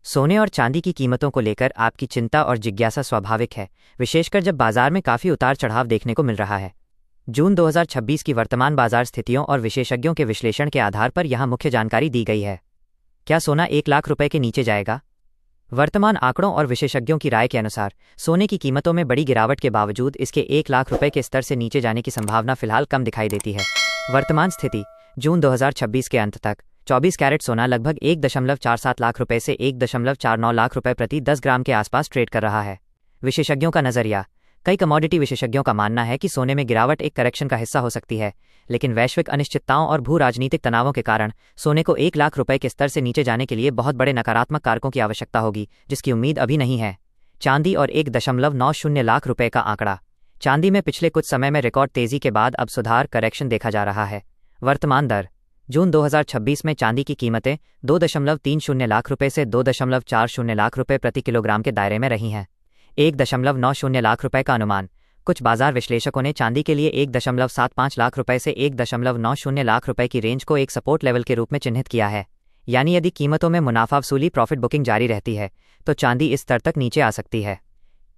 सोने और चांदी की कीमतों को लेकर आपकी चिंता और जिज्ञासा स्वाभाविक है, विशेषकर जब बाजार में काफ़ी उतार चढ़ाव देखने को मिल रहा है। जून 2026 की वर्तमान बाजार स्थितियों और विशेषज्ञों के विश्लेषण के आधार पर यहां मुख्य जानकारी दी गई है। क्या सोना 1 लाख रुपए के नीचे जाएगा? वर्तमान आंकड़ों और विशेषज्ञों की राय के अनुसार सोने की कीमतों में बड़ी गिरावट के बावजूद इसके 1 लाख रुपए के स्तर से नीचे जाने की संभावना फिलहाल कम दिखाई देती है। वर्तमान स्थिति जून 2026 के अंत तक 24 कैरेट सोना लगभग 1.47 लाख रुपए से 1.49 लाख रुपए प्रति 10 ग्राम के आसपास ट्रेड कर रहा है। विशेषज्ञों का नजरिया। कई कमोडिटी विशेषज्ञों का मानना है कि सोने में गिरावट एक करेक्शन का हिस्सा हो सकती है, लेकिन वैश्विक अनिश्चितताओं और भू राजनीतिक तनावों के कारण सोने को 1 लाख रुपए के स्तर से नीचे जाने के लिए बहुत बड़े नकारात्मक कारकों की आवश्यकता होगी, जिसकी उम्मीद अभी नहीं है। चांदी और 1.90 लाख रुपए का आंकड़ा। चांदी में पिछले कुछ समय में रिकॉर्ड तेजी के बाद अब सुधार करेक्शन देखा जा रहा है। वर्तमान दर। जून 2026 में चांदी की कीमतें 2.30 लाख रुपए से 2.40 लाख रुपए प्रति किलोग्राम के दायरे में रही हैं। 1.90 लाख रुपए का अनुमान। कुछ बाजार विश्लेषकों ने चांदी के लिए 1.75 लाख रुपए से 1.90 लाख रुपए की रेंज को एक सपोर्ट लेवल के रूप में चिन्हित किया है। यानी यदि कीमतों में मुनाफा वसूली प्रॉफिट बुकिंग जारी रहती है तो चांदी इस स्तर तक नीचे आ सकती है।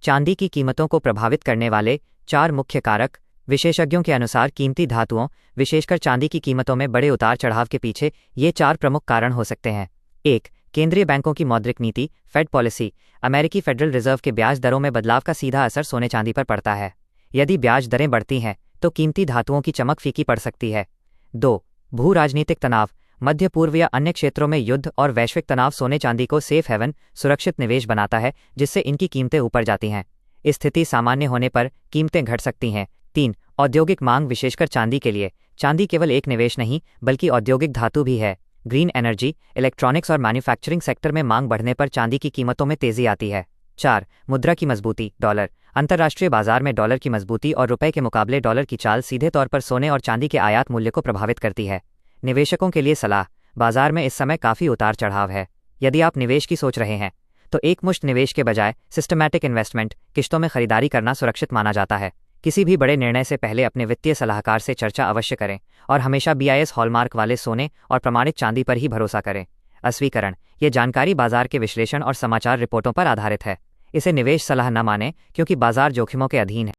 चांदी की कीमतों को प्रभावित करने वाले 4 मुख्य कारक। विशेषज्ञों के अनुसार कीमती धातुओं, विशेषकर चांदी की कीमतों में बड़े उतार चढ़ाव के पीछे ये 4 प्रमुख कारण हो सकते हैं। 1. केंद्रीय बैंकों की मौद्रिक नीति फेड पॉलिसी। अमेरिकी फेडरल रिजर्व के ब्याज दरों में बदलाव का सीधा असर सोने चांदी पर पड़ता है। यदि ब्याज दरें बढ़ती हैं तो कीमती धातुओं की चमक फीकी पड़ सकती है। 2. भू राजनीतिक तनाव। मध्य पूर्व या अन्य क्षेत्रों में युद्ध और वैश्विक तनाव सोने चांदी को सेफ हेवन, सुरक्षित निवेश बनाता है, जिससे इनकी कीमतें ऊपर जाती हैं। स्थिति सामान्य होने पर कीमतें घट सकती हैं। 3. औद्योगिक मांग। विशेषकर चांदी के लिए चांदी केवल एक निवेश नहीं बल्कि औद्योगिक धातु भी है। ग्रीन एनर्जी, इलेक्ट्रॉनिक्स और मैन्युफैक्चरिंग सेक्टर में मांग बढ़ने पर चांदी की कीमतों में तेजी आती है। 4. मुद्रा की मजबूती। डॉलर। अंतर्राष्ट्रीय बाजार में डॉलर की मजबूती और रुपए के मुकाबले डॉलर की चाल सीधे तौर पर सोने और चांदी के आयात मूल्य को प्रभावित करती है। निवेशकों के लिए सलाह। बाजार में इस समय काफ़ी उतार चढ़ाव है। यदि आप निवेश की सोच रहे हैं तो एकमुश्त निवेश के बजाय सिस्टमैटिक इन्वेस्टमेंट, किश्तों में खरीदारी करना सुरक्षित माना जाता है। किसी भी बड़े निर्णय से पहले अपने वित्तीय सलाहकार से चर्चा अवश्य करें और हमेशा BIS हॉलमार्क वाले सोने और प्रमाणित चांदी पर ही भरोसा करें। अस्वीकरण। ये जानकारी बाजार के विश्लेषण और समाचार रिपोर्टों पर आधारित है। इसे निवेश सलाह न मानें क्योंकि बाजार जोखिमों के अधीन है।